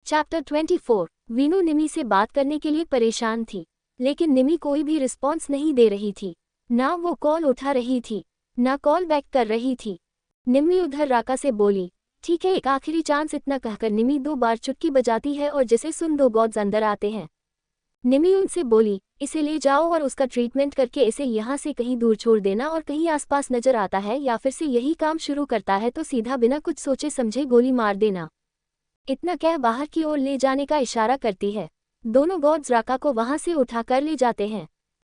Chapter 24। Veenu निमी से बात करने के लिए परेशान थी, लेकिन निमी कोई भी रिस्पॉन्स नहीं दे रही थी। ना वो कॉल उठा रही थी, ना कॉल बैक कर रही थी। निमी उधर राका से बोली, ठीक है एक आखिरी चांस। इतना कहकर निमी 2 बार चुटकी बजाती है और जिसे सुन 2 गॉड्स अंदर आते हैं। निमी उनसे बोली, इसे ले जाओ और उसका ट्रीटमेंट करके इसे यहाँ से कहीं दूर छोड़ देना, और कहीं आसपास नजर आता है या फिर से यही काम शुरू करता है तो सीधा बिना कुछ सोचे समझे गोली मार देना। इतना कह बाहर की ओर ले जाने का इशारा करती है। दोनों गॉड्स राका को वहां से उठाकर ले जाते हैं।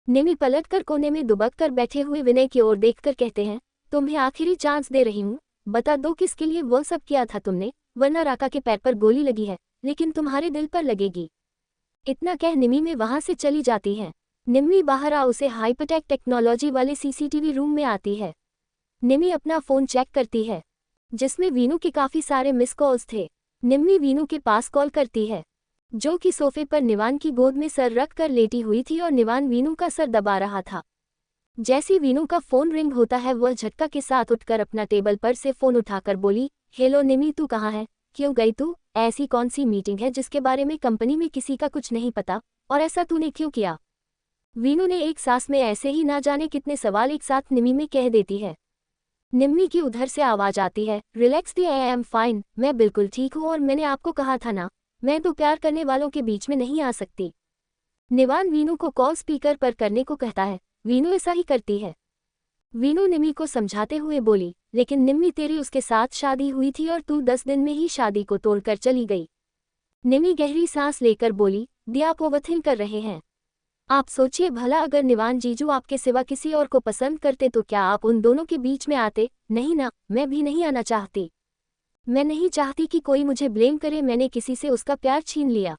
निमी पलटकर कोने में दुबक कर बैठे हुए विनय की ओर देखकर कहते हैं, तुम्हें आखिरी चांस दे रही हूँ, बता दो किसके लिए वो सब किया था तुमने, वरना राका के पैर पर गोली लगी है लेकिन तुम्हारे दिल पर लगेगी। इतना कह निमी में वहां से चली जाती है। निमी बाहर आ उसे हाइपरटेक टेक्नोलॉजी वाले सीसीटीवी रूम में आती है। निमी अपना फोन चेक करती है, जिसमें वीनू के काफी सारे मिस कॉल्स थे। निम्मी वीनू के पास कॉल करती है, जो कि सोफे पर निवान की गोद में सर रख कर लेटी हुई थी और निवान वीनू का सर दबा रहा था। जैसी वीनू का फोन रिंग होता है वह झटका के साथ उठकर अपना टेबल पर से फोन उठाकर बोली, हेलो निमी, तू कहाँ है, क्यों गई तू? ऐसी कौन सी मीटिंग है जिसके बारे में कंपनी में किसी का कुछ नहीं पता, और ऐसा तूने क्यों किया? वीनू ने एक सांस में ऐसे ही ना जाने कितने सवाल एक साथ निमी में कह देती है। निम्मी की उधर से आवाज आती है, relax the, I am fine, मैं बिल्कुल ठीक हूँ और मैंने आपको कहा था ना, मैं तो प्यार करने वालों के बीच में नहीं आ सकती। निवान वीनू को कॉल स्पीकर पर करने को कहता है। वीनू ऐसा ही करती है। वीनू निम्मी को समझाते हुए बोली, लेकिन निम्मी तेरी उसके साथ शादी हुई थी और तू 10 दिन में ही शादी को तोड़कर चली गई। निम्मी गहरी सांस लेकर बोली, दी आप ओवरथिंक कर रहे हैं। आप सोचिए भला, अगर निवान जीजू आपके सिवा किसी और को पसंद करते तो क्या आप उन दोनों के बीच में आते? नहीं ना, मैं भी नहीं आना चाहती। मैं नहीं चाहती कि कोई मुझे ब्लेम करे मैंने किसी से उसका प्यार छीन लिया।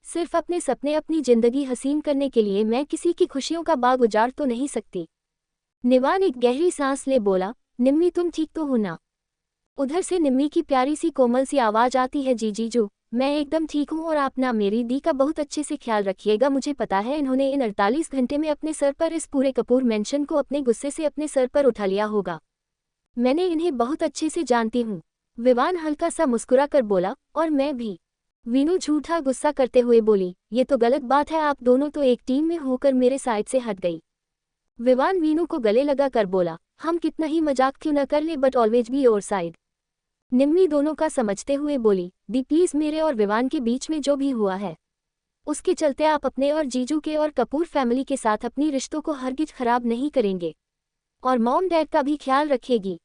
सिर्फ अपने सपने, अपनी जिंदगी हसीन करने के लिए मैं किसी की खुशियों का बाग उजाड़ तो नहीं सकती। निवान एक गहरी सांस ले बोला, निम्मी तुम ठीक तो हो ना? उधर से निम्मी की प्यारी सी कोमल सी आवाज आती है, जी जीजू मैं एकदम ठीक हूँ और आप ना मेरी दी का बहुत अच्छे से ख्याल रखिएगा। मुझे पता है इन्होंने इन 48 घंटे में अपने सर पर इस पूरे कपूर मेंशन को अपने गुस्से से अपने सर पर उठा लिया होगा। मैंने इन्हें बहुत अच्छे से जानती हूँ। विवान हल्का सा मुस्कुरा कर बोला, और मैं भी। वीनू झूठा गुस्सा करते हुए बोली, ये तो गलत बात है, आप दोनों तो एक टीम में होकर मेरे साइड से हट गई। विवान वीनू को गले लगा कर बोला, हम कितना ही मजाक क्यों न कर ले but always be your side. निम्मी दोनों का समझते हुए बोली, दी प्लीज, मेरे और विवान के बीच में जो भी हुआ है उसके चलते आप अपने और जीजू के और कपूर फैमिली के साथ अपनी रिश्तों को हरगिज खराब नहीं करेंगे, और मॉम डैड का भी ख्याल रखेगी।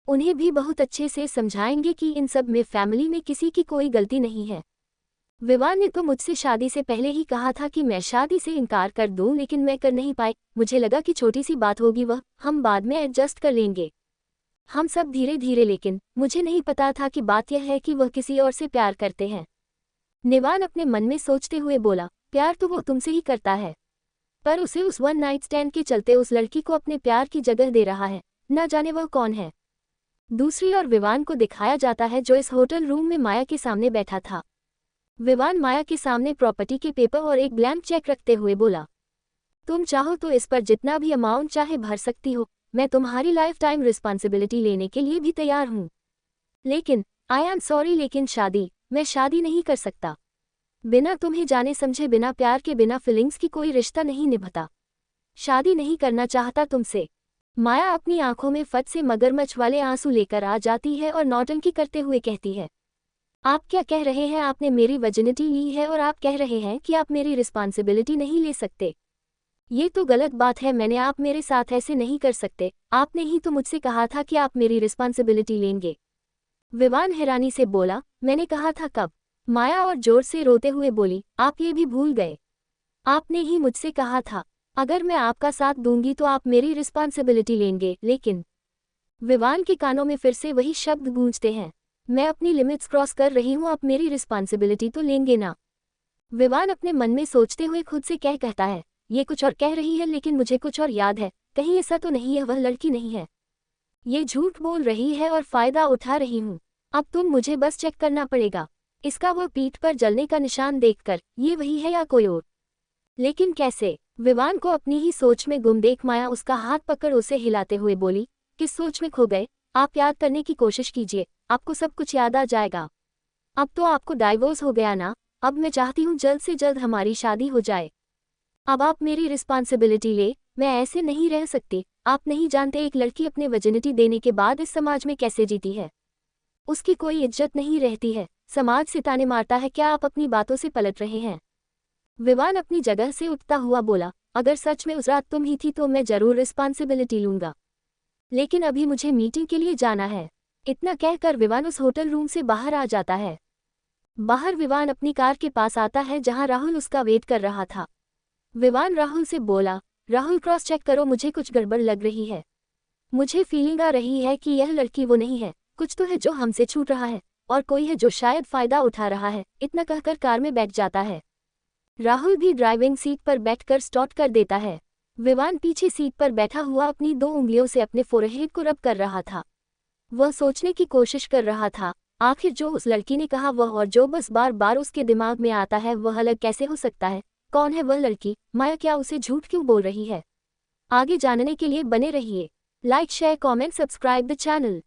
उन्हें भी बहुत अच्छे से समझाएंगे कि इन सब में फैमिली में किसी की कोई गलती नहीं है। विवान ने तो मुझसे शादी से पहले ही कहा था कि मैं शादी से इनकार कर दूं, लेकिन मैं कर नहीं पाई। मुझे लगा कि छोटी सी बात होगी, वह हम बाद में एडजस्ट कर लेंगे, हम सब धीरे धीरे, लेकिन मुझे नहीं पता था कि बात यह है कि वह किसी और से प्यार करते हैं। निवान अपने मन में सोचते हुए बोला, प्यार तो वो तुमसे ही करता है, पर उसे उस वन नाइट स्टैंड के चलते उस लड़की को अपने प्यार की जगह दे रहा है, न जाने वह कौन है। दूसरी ओर विवान को दिखाया जाता है, जो इस होटल रूम में माया के सामने बैठा था। विवान माया के सामने प्रॉपर्टी के पेपर और एक ब्लैंक चेक रखते हुए बोला, तुम चाहो तो इस पर जितना भी अमाउंट चाहे भर सकती हो, मैं तुम्हारी लाइफ टाइम रिस्पॉन्सिबिलिटी लेने के लिए भी तैयार हूँ, लेकिन आई एम सॉरी, लेकिन मैं शादी नहीं कर सकता। बिना तुम्हें जाने समझे, बिना प्यार के, बिना फीलिंग्स की कोई रिश्ता नहीं निभाता। शादी नहीं करना चाहता तुमसे। माया अपनी आंखों में फट से मगरमच्छ वाले आंसू लेकर आ जाती है और नौटंकी करते हुए कहती है, आप क्या कह रहे हैं? आपने मेरी वर्जिनिटी ली है और आप कह रहे हैं कि आप मेरी रिस्पॉन्सिबिलिटी नहीं ले सकते। ये तो गलत बात है, मैंने आप मेरे साथ ऐसे नहीं कर सकते, आपने ही तो मुझसे कहा था कि आप मेरी रिस्पॉन्सिबिलिटी लेंगे। विवान हैरानी से बोला, मैंने कहा था कब? माया और जोर से रोते हुए बोली, आप ये भी भूल गए? आपने ही मुझसे कहा था अगर मैं आपका साथ दूंगी तो आप मेरी रिस्पॉन्सिबिलिटी लेंगे, लेकिन विवान के कानों में फिर से वही शब्द गूंजते हैं, मैं अपनी लिमिट्स क्रॉस कर रही हूँ, आप मेरी रिस्पॉन्सिबिलिटी तो लेंगे ना? विवान अपने मन में सोचते हुए खुद से कहता है, ये कुछ और कह रही है लेकिन मुझे कुछ और याद है, कहीं ऐसा तो नहीं है वह लड़की नहीं है, ये झूठ बोल रही है और फायदा उठा रही हूँ। अब तुम मुझे बस चेक करना पड़ेगा, इसका वह पीठ पर जलने का निशान देखकर, ये वही है या कोई और? लेकिन कैसे? विवान को अपनी ही सोच में गुम देख माया उसका हाथ पकड़ उसे हिलाते हुए बोली, किस सोच में खो गए? आप याद करने की कोशिश कीजिए, आपको सब कुछ याद आ जाएगा। अब तो आपको डाइवोर्स हो गया ना, अब मैं चाहती हूँ जल्द से जल्द हमारी शादी हो जाए। अब आप मेरी रिस्पॉन्सिबिलिटी ले, मैं ऐसे नहीं रह सकती। आप नहीं जानते एक लड़की अपने वर्जिनिटी देने के बाद इस समाज में कैसे जीती है। उसकी कोई इज्जत नहीं रहती है, समाज से ताने मारता है। क्या आप अपनी बातों से पलट रहे हैं? विवान अपनी जगह से उठता हुआ बोला, अगर सच में उस रात तुम ही थी तो मैं जरूर रिस्पॉन्सिबिलिटी लूंगा, लेकिन अभी मुझे मीटिंग के लिए जाना है। इतना कहकर विवान उस होटल रूम से बाहर आ जाता है। बाहर विवान अपनी कार के पास आता है जहां राहुल उसका वेट कर रहा था। विवान राहुल से बोला, राहुल क्रॉस चेक करो, मुझे कुछ गड़बड़ लग रही है। मुझे फीलिंग आ रही है कि यह लड़की वो नहीं है। कुछ तो है जो हमसे छूट रहा है, और कोई है जो शायद फायदा उठा रहा है। इतना कहकर कार में बैठ जाता है। राहुल भी ड्राइविंग सीट पर बैठकर स्टार्ट कर देता है। विवान पीछे सीट पर बैठा हुआ अपनी 2 उंगलियों से अपने फोरहेड को रब कर रहा था। वह सोचने की कोशिश कर रहा था, आखिर जो उस लड़की ने कहा वह और जो बस बार बार उसके दिमाग में आता है वह अलग कैसे हो सकता है। कौन है वह लड़की? माया क्या उसे झूठ क्यों बोल रही है? आगे जानने के लिए बने रहिए। Like share comment subscribe the channel.